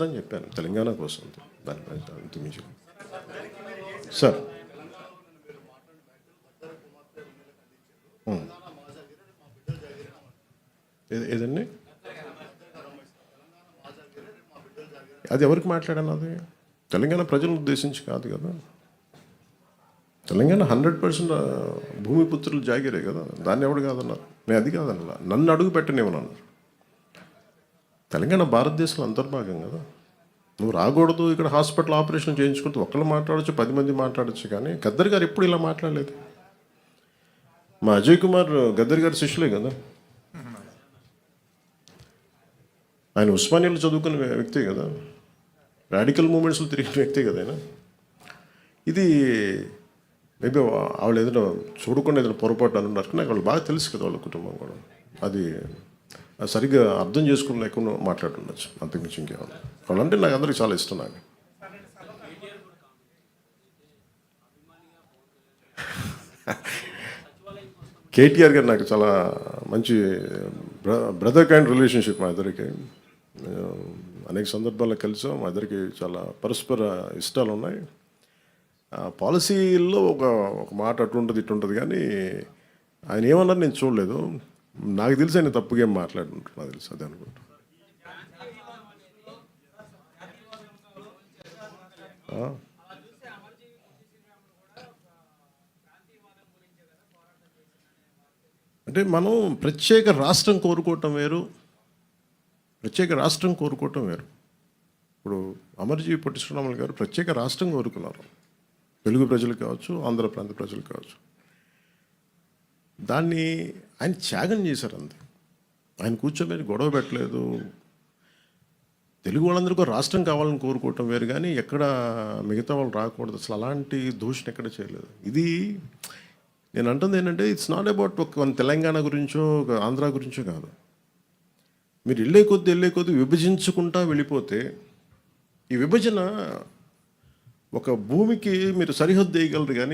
అని చెప్పాను తెలంగాణ కోసం దానిపై అంతమించి సార్ ఏదండి అది ఎవరికి మాట్లాడాను? అది తెలంగాణ ప్రజలను ఉద్దేశించి కాదు కదా. తెలంగాణ 100% భూమిపుత్రులు జాగిరే కదా, దాన్ని ఎవడు కాదన్నారు. నేను అది కాదన్నా, నన్ను అడుగు పెట్టనివ్వనన్నారు. తెలంగాణ భారతదేశంలో అంతర్భాగం కదా. నువ్వు రాకూడదు, ఇక్కడ హాస్పిటల్ ఆపరేషన్ చేయించుకుంటూ ఒక్కళ్ళు మాట్లాడచ్చు, 10 మంది మాట్లాడచ్చు. కానీ గద్దర్ గారు ఎప్పుడు ఇలా మాట్లాడలేదు. మా అజయ్ కుమార్ గద్దర్ గారి శిష్యులే కదా. ఆయన ఉస్మానియాలో చదువుకున్న వ్యక్తే కదా, రాడికల్ మూమెంట్స్లో తిరిగిన వ్యక్తే కదా ఆయన. ఇది మేబీ వాళ్ళు ఏదైనా చూడకుండా ఏదైనా పొరపాటు అని ఉన్నారు, నాకు వాళ్ళు బాగా తెలుసు కదా, వాళ్ళ కుటుంబం కూడా. అది సరిగ్గా అర్థం చేసుకుని లేకుండా మాట్లాడుతుండొచ్చు, అంతకుమించి ఇంకేమన్నా. వాళ్ళంటే నాకు అందరికి చాలా ఇష్టం. నాకు కేటీఆర్ గారు నాకు చాలా మంచి బ్రదర్ కైండ్ రిలేషన్షిప్. మా ఇద్దరికి అనేక సందర్భాల్లో కలిసాం. మా ఇద్దరికి చాలా పరస్పర ఇష్టాలు ఉన్నాయి. పాలసీల్లో ఒక మాట అటు ఉంటుంది ఇటు ఉంటుంది, కానీ ఆయన ఏమన్నారు నేను చూడలేదు. నాకు తెలిసి ఆయన తప్పుగా ఏం మాట్లాడుకుంటారు, నాకు తెలుసు అదే అనుకుంటా. అంటే మనం ప్రత్యేక రాష్ట్రం కోరుకోవటం వేరు, ప్రత్యేక రాష్ట్రం కోరుకోవటం వేరు. ఇప్పుడు అమర్జీ పొట్టి శ్రీరాములు గారు ప్రత్యేక రాష్ట్రం కోరుకున్నారు, తెలుగు ప్రజలు కావచ్చు, ఆంధ్ర ప్రాంత ప్రజలు కావచ్చు. దాన్ని ఆయన త్యాగం చేశారు అంతే. ఆయన కూర్చోబెట్టి గొడవ పెట్టలేదు. తెలుగు వాళ్ళందరికీ రాష్ట్రం కావాలని కోరుకోవటం వేరు, కానీ ఎక్కడ మిగతా వాళ్ళు రాకూడదు, అసలు అలాంటి దూషణ ఎక్కడ చేయలేదు. ఇది నేను అంటుంది ఏంటంటే, ఇట్స్ నాట్ అబౌట్ ఒక తెలంగాణ గురించో ఒక ఆంధ్ర గురించో కాదు. మీరు వెళ్ళే కొద్దీ విభజించుకుంటా వెళ్ళిపోతే, ఈ విభజన ఒక భూమికి మీరు సరిహద్దు వేయగలరు కానీ